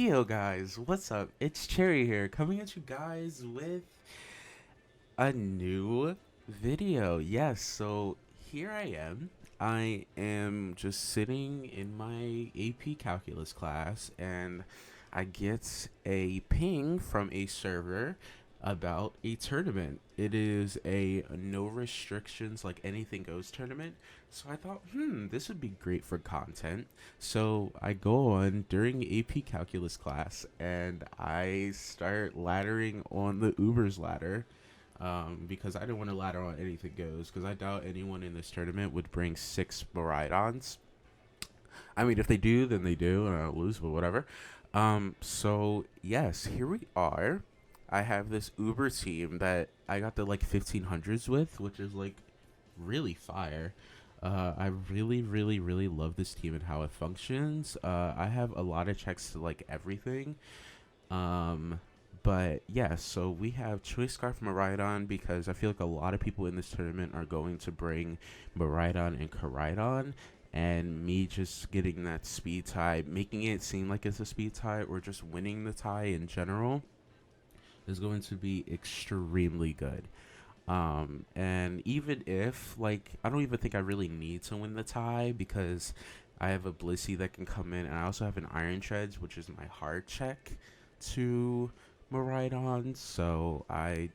Yo guys, what's up? It's Cherry here, coming at you guys with a new video. Yes, so here I am. I am just sitting in my AP calculus class and I get a ping from a server about a tournament. It is a no restrictions, like anything goes tournament. So I thought, this would be great for content. So I go on during AP calculus class and I start laddering on the Uber's ladder, because I didn't want to ladder on anything goes because I doubt anyone in this tournament would bring 6 Miraidons. I mean, if they do, then they do, and I'll lose, but whatever. So yes, here we are. I have this Uber team that I got the like 1500s with, which is like really fire. I really love this team and how it functions. I have a lot of checks to like everything. Um, but yeah, so we have Choice Scarf Miraidion because I feel like a lot of people in this tournament are going to bring Miraidion and Koraidon. And me just getting that speed tie, making it seem like it's a speed tie, or just winning the tie in general, is going to be extremely good. And even if, like, I don't even think I really need to win the tie because I have a Blissey that can come in, and I also have an Iron Treads, which is my hard check to Miraidon. So I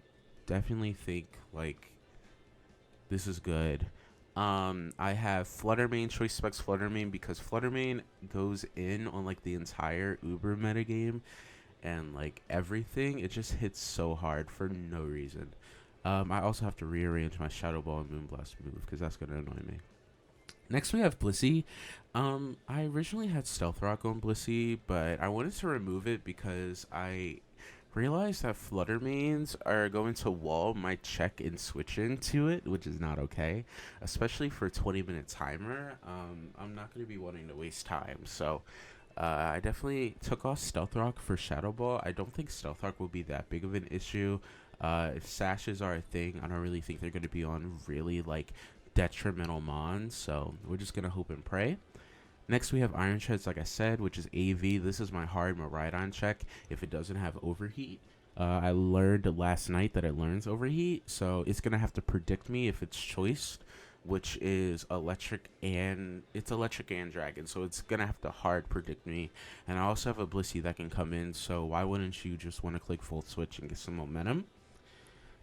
definitely think, like, this is good. I have Fluttermane, Choice Specs Fluttermane, because Fluttermane goes in on, like, the entire Uber metagame and like everything. It just hits so hard for no reason. I also have to rearrange my Shadow Ball and Moonblast move because that's gonna annoy me. Next we have Blissey. I originally had Stealth Rock on Blissey, but I wanted to remove it because I realized that Fluttermanes are going to wall my check and switch into it, which is not okay, especially for a 20-minute timer. I'm not going to be wanting to waste time, so I definitely took off Stealth Rock for Shadow Ball. I don't think Stealth Rock will be that big of an issue. If sashes are a thing, I don't really think they're going to be on really like detrimental mons, so we're just going to hope and pray. Next we have Iron Treads, like I said, which is AV. This is my hard Miraidon check if it doesn't have Overheat. I learned last night that it learns Overheat, so it's going to have to predict me if it's choiced, which is electric and dragon, so it's gonna have to hard predict me. And I also have a Blissey that can come in, so why wouldn't you just want to click full switch and get some momentum?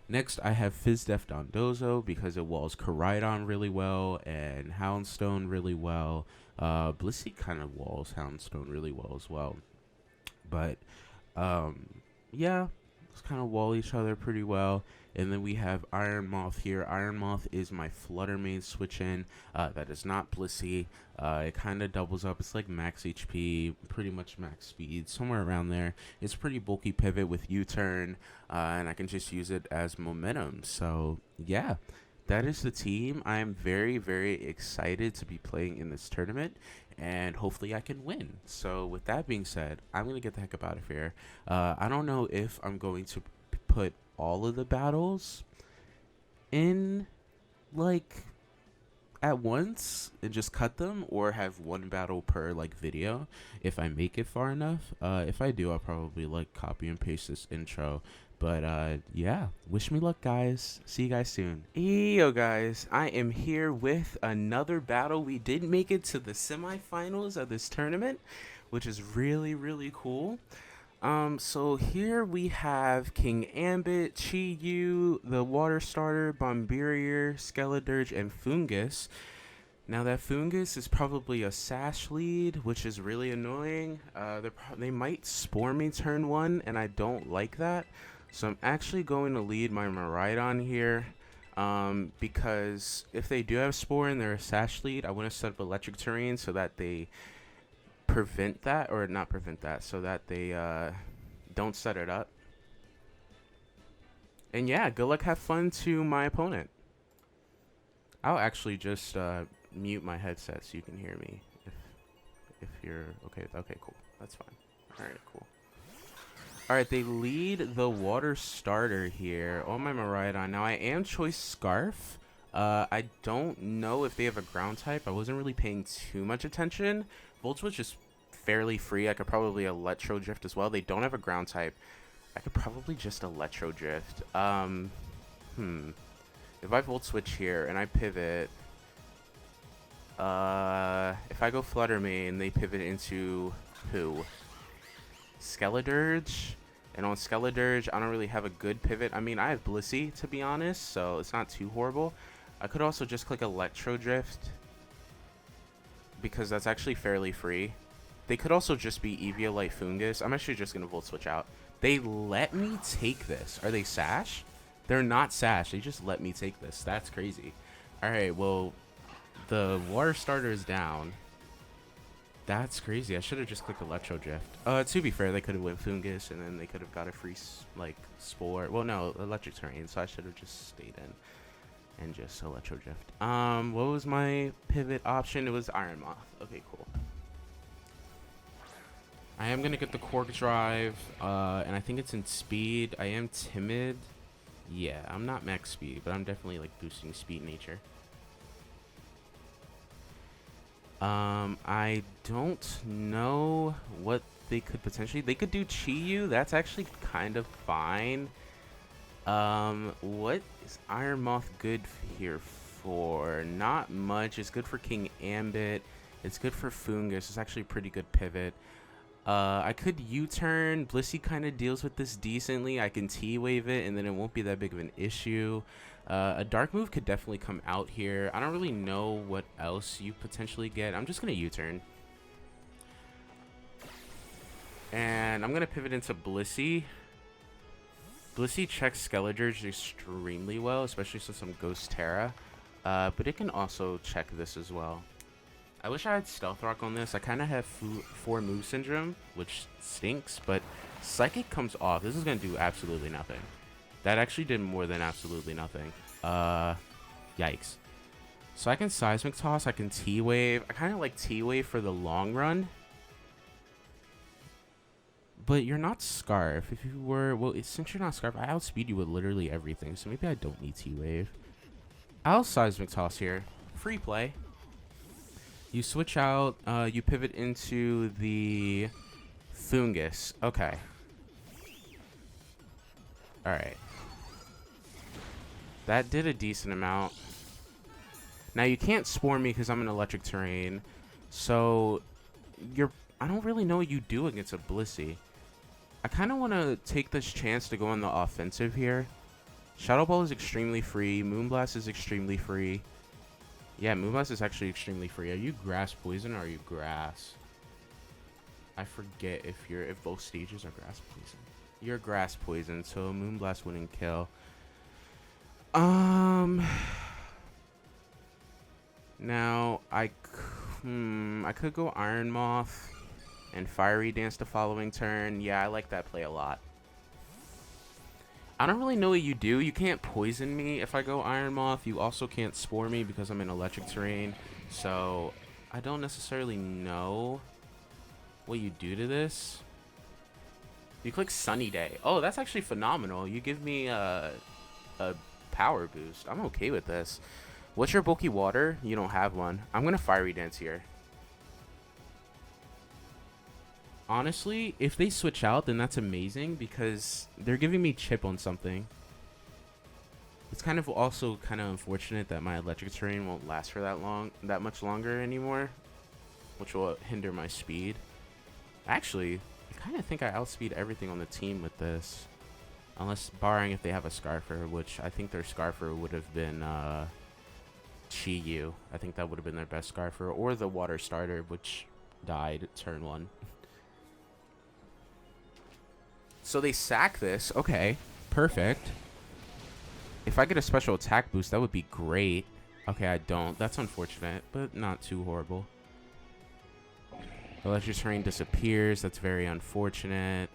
Next I have Fizdef Dondozo because it walls Koraidon really well and Houndstone really well. Blissey kind of walls Houndstone really well as well, but yeah, just kind of wall each other pretty well. And then we have Iron Moth here. Iron Moth is my Fluttermane switch in. That is not Blissey. It kind of doubles up. It's like max HP, pretty much max speed, somewhere around there. It's pretty bulky pivot with U-turn, and I can just use it as momentum. So yeah, that is the team. I am very excited to be playing in this tournament, and hopefully I can win. So with that being said, I'm going to get the heck up out of here. I don't know if I'm going to put all of the battles in like at once and just cut them, or have one battle per like video if I make it far enough. If I do, I'll probably like copy and paste this intro. But yeah, wish me luck, guys. See you guys soon. Yo guys, I am here with another battle. We did make it to the semifinals of this tournament, which is really cool. So here we have King Ambit, Chi-Yu, the Water Starter, Bomberier, Skeledirge, and Fungus. Now that Fungus is probably a Sash lead, which is really annoying. They might Spore me turn 1, and I don't like that. So I'm actually going to lead my Miraidon here, because if they do have Spore and they're a Sash lead, I want to set up Electric Terrain so that they prevent that, or not prevent that, so that they don't set it up. And yeah, good luck, have fun to my opponent. I'll actually just mute my headset so you can hear me if you're okay. Okay, cool, that's fine. All right, cool. All right, they lead the Water Starter here on my Miraidon. Now I am Choice Scarf. I don't know if they have a ground type. I wasn't really paying too much attention. Volt was just fairly free. I could probably Electro Drift as well. They don't have a ground type. I could probably just Electro Drift. If I Volt Switch here and I pivot, if I go Flutter Mane, they pivot into who? Skeledirge. And on Skeledirge, I don't really have a good pivot. I mean, I have Blissey, to be honest, so it's not too horrible. I could also just click Electro Drift, because that's actually fairly free. They could also just be Eviolite Fungus. I'm actually just going to Volt Switch out. They let me take this. Are they Sash? They're not Sash. They just let me take this. That's crazy. Alright, well, the water starter is down. That's crazy. I should have just clicked Electro Drift. To be fair, they could have went Fungus, and then they could have got a free, like, Spore. Well, no, Electric Terrain, so I should have just stayed in and just Electro Drift. What was my pivot option? It was Iron Moth. Okay, cool. I am going to get the Cork Drive, and I think it's in speed. I am timid. Yeah, I'm not max speed, but I'm definitely, like, boosting speed nature. I don't know what they could potentially... They could do Chi-Yu. That's actually kind of fine. What is Iron Moth good here for? Not much. It's good for King Ambit. It's good for Fungus. It's actually a pretty good pivot. I could U-turn. Blissey kind of deals with this decently. I can T-wave it, and then it won't be that big of an issue. A Dark move could definitely come out here. I don't really know what else you potentially get. I'm just going to U-turn. And I'm going to pivot into Blissey. Blissey checks Skeledirge extremely well, especially since I'm Ghost Terra. But it can also check this as well. I wish I had Stealth Rock on this. I kind of have 4 move syndrome, which stinks, but Psychic comes off. This is going to do absolutely nothing. That actually did more than absolutely nothing. Yikes. So I can Seismic Toss. I can T-Wave. I kind of like T-Wave for the long run. But you're not Scarf. If you were... Well, since you're not Scarf, I outspeed you with literally everything. So maybe I don't need T-Wave. I'll Seismic Toss here. Free play. You switch out. You pivot into the Fungus. Okay. Alright. That did a decent amount. Now, you can't Spore me because I'm an Electric Terrain. So, I don't really know what you do against a Blissey. I kind of want to take this chance to go on the offensive here. Shadow Ball is extremely free. Moonblast is extremely free. Yeah, Moonblast is actually extremely free. Are you Grass Poison or are you Grass? I forget if both stages are Grass Poison. You're Grass Poison, so Moonblast wouldn't kill. Now I could go Iron Moth and Fiery Dance the following turn. Yeah, I like that play a lot. I don't really know what you do. You can't poison me if I go Iron Moth. You also can't Spore me because I'm in Electric Terrain. So I don't necessarily know what you do to this. You click Sunny Day. Oh, that's actually phenomenal. You give me a power boost. I'm okay with this. What's your bulky water? You don't have one. I'm going to Fiery Dance here. Honestly, if they switch out, then that's amazing because they're giving me chip on something. It's kind of also kind of unfortunate that my Electric Terrain won't last for that much longer anymore, which will hinder my speed. Actually, I kind of think I outspeed everything on the team with this, unless barring if they have a Scarfer, which I think their Scarfer would have been Chi-Yu. I think that would have been their best Scarfer, or the Water Starter, which died turn 1. So they sack this. Okay, perfect. If I get a special attack boost, that would be great. Okay, I don't. That's unfortunate, but not too horrible. Electric Terrain disappears. That's very unfortunate.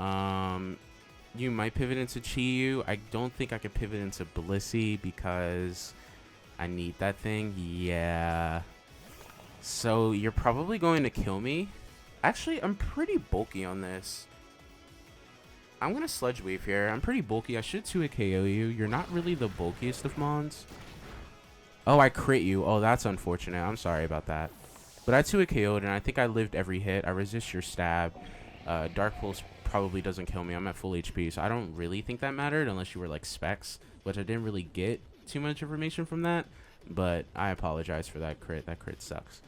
You might pivot into Chi-Yu. I don't think I could pivot into Blissey because I need that thing. Yeah. So you're probably going to kill me. Actually, I'm pretty bulky on this. I'm going to Sludge Wave here. I'm pretty bulky. I should 2-hit KO you. You're not really the bulkiest of mons. Oh, I crit you. Oh, that's unfortunate. I'm sorry about that. But I 2-hit KO'd, and I think I lived every hit. I resist your stab. Dark Pulse probably doesn't kill me. I'm at full HP, so I don't really think that mattered unless you were like specs, which I didn't really get too much information from that. But I apologize for that crit. That crit sucks.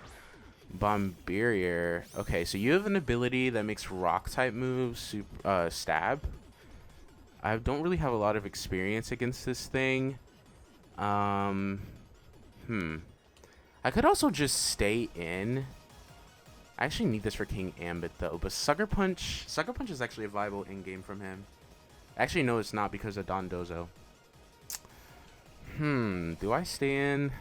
Bomberier. Okay, so you have an ability that makes rock type moves stab. I don't really have a lot of experience against this thing. I could also just stay in. I actually need this for King Ambit though, but Sucker Punch is actually a viable in-game from him. Actually, no, it's not because of Dondozo. Do I stay in?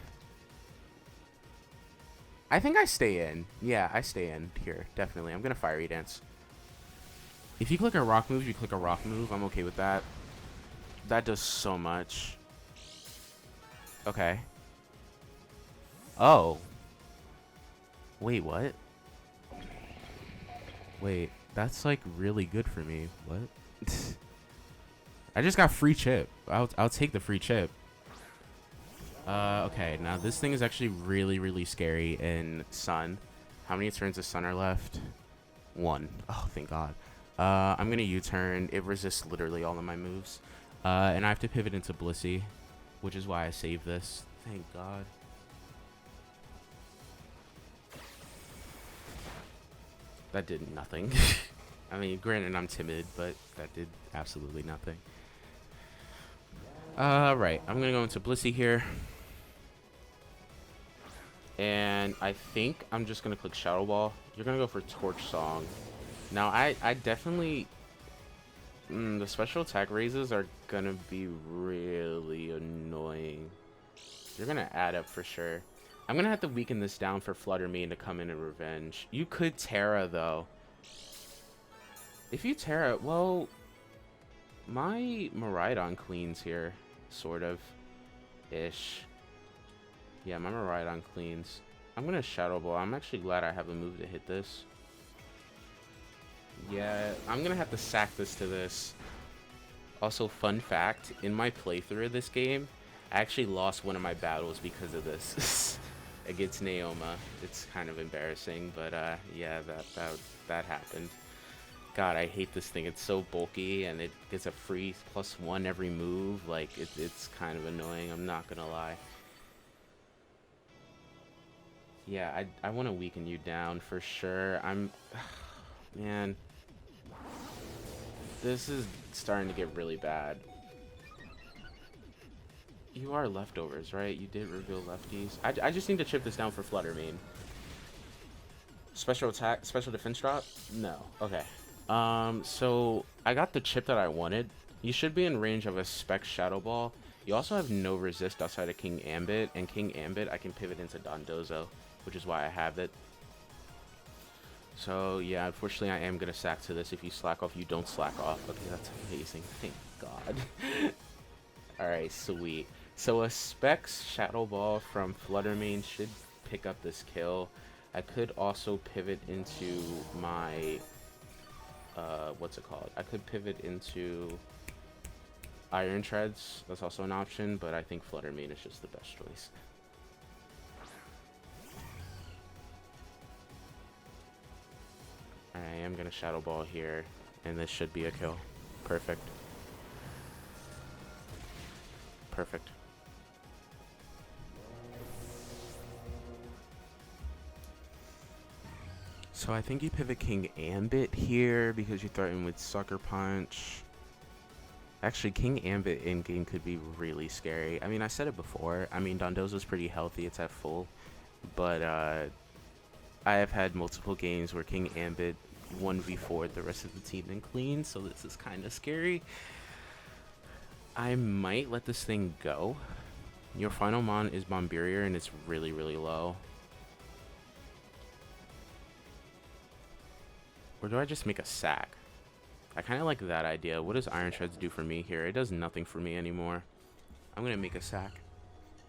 I think I stay in. Yeah, I stay in here, definitely. I'm gonna Fiery Dance. If you click a rock move, you click a rock move. I'm okay with that. That does so much. Okay. Oh. Wait, what? Wait, that's like really good for me. What? I just got free chip. I'll take the free chip. Okay, now this thing is actually really scary in Sun. How many turns of Sun are left? 1. Oh, thank God. I'm gonna U-turn. It resists literally all of my moves. And I have to pivot into Blissey, which is why I saved this. Thank God. That did nothing. I mean, granted, I'm timid, but that did absolutely nothing. Right. I'm going to go into Blissey here. And I think I'm just going to click Shadow Ball. You're going to go for Torch Song. Now, I definitely... the special attack raises are going to be really annoying. You're going to add up for sure. I'm going to have to weaken this down for Flutter Mane to come in and revenge. You could Terra, though. If you Terra, well, my Miraidon cleans here, sort of, ish. Yeah, my Miraidon cleans. I'm going to Shadow Ball. I'm actually glad I have a move to hit this. Yeah, I'm going to have to sack this to this. Also, fun fact, in my playthrough of this game, I actually lost one of my battles because of this. Against Naoma. It's kind of embarrassing, but yeah, that happened. God, I hate this thing. It's so bulky, and it gets a free +1 every move. Like, it's kind of annoying, I'm not gonna lie. Yeah, I want to weaken you down for sure. Man. This is starting to get really bad. You are leftovers, right? You did reveal lefties. I just need to chip this down for Flutter Mane. Special attack, special defense drop? No. Okay. So I got the chip that I wanted. You should be in range of a Spec Shadow Ball. You also have no resist outside of King Ambit, and King Ambit I can pivot into Dondozo, which is why I have it. So yeah, unfortunately I am gonna sack to this. If you slack off, you don't slack off. Okay, that's amazing. Thank God. Alright, sweet. So a Specs Shadow Ball from Flutter Mane should pick up this kill. I could also pivot into my what's it called? I could pivot into Iron Treads. That's also an option, but I think Flutter Mane is just the best choice. I am gonna Shadow Ball here, and this should be a kill. Perfect. Perfect. So I think you pivot King Ambit here because you threaten with Sucker Punch. Actually, King Ambit in game could be really scary. I mean, I said it before. I mean, Dondozo's pretty healthy. It's at full. But I have had multiple games where King Ambit 1v4 the rest of the team and clean, so this is kind of scary. I might let this thing go. Your final mon is Bomberier, and it's really low. Or do I just make a sack? I kind of like that idea. What does Iron Treads do for me here? It does nothing for me anymore. I'm going to make a sack.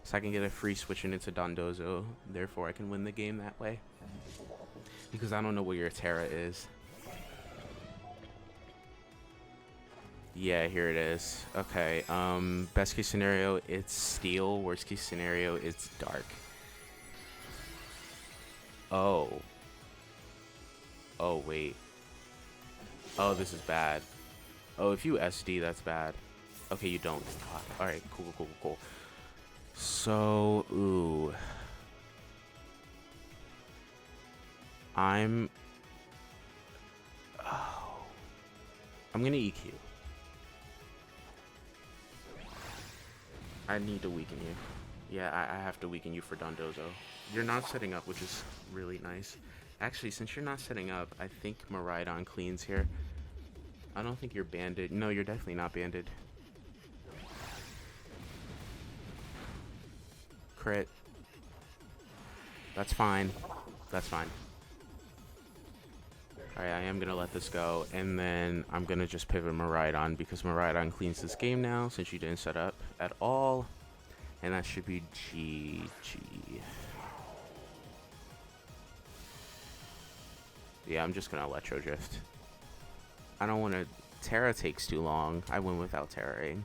So I can get a free switching into Dondozo. Therefore, I can win the game that way. Because I don't know where your Terra is. Yeah, here it is. Okay, best case scenario, it's Steel. Worst case scenario, it's Dark. Oh. Oh, wait. Oh, this is bad. Oh, if you SD, that's bad. Okay, you don't. Alright, cool, cool, cool, cool. So, ooh. I'm gonna EQ. I need to weaken you. Yeah, I have to weaken you for Dondozo. You're not setting up, which is really nice. Actually, since you're not setting up, I think Miraidon cleans here. I don't think you're banded. No, you're definitely not banded. Crit. That's fine. That's fine. Alright, I am going to let this go, and then I'm going to just pivot Miraidon, because Miraidon cleans this game now, since you didn't set up at all. And that should be GG. Yeah, I'm just going to Electro Drift. I don't want to... Terra takes too long. I win without Terraing.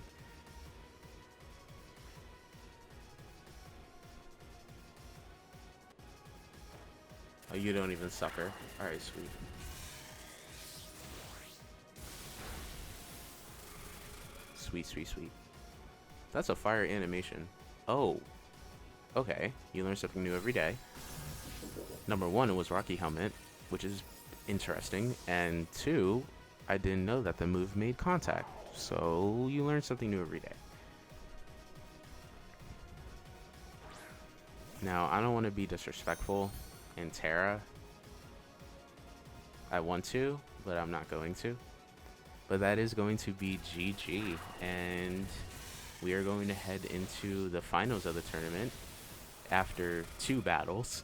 Oh, you don't even suffer. Alright, sweet. Sweet, sweet, sweet. That's a fire animation. Oh. Okay. You learn something new every day. Number one, it was Rocky Helmet, which is interesting. And two, I didn't know that the move made contact. So you learn something new every day. Now, I don't want to be disrespectful in Terra. I want to, but I'm not going to. But that is going to be GG, and we are going to head into the finals of the tournament after 2 battles,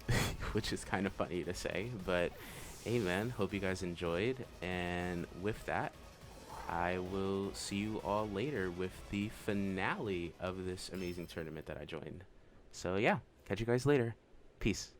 which is kind of funny to say, but hey man, hope you guys enjoyed, and with that, I will see you all later with the finale of this amazing tournament that I joined. So yeah, catch you guys later. Peace.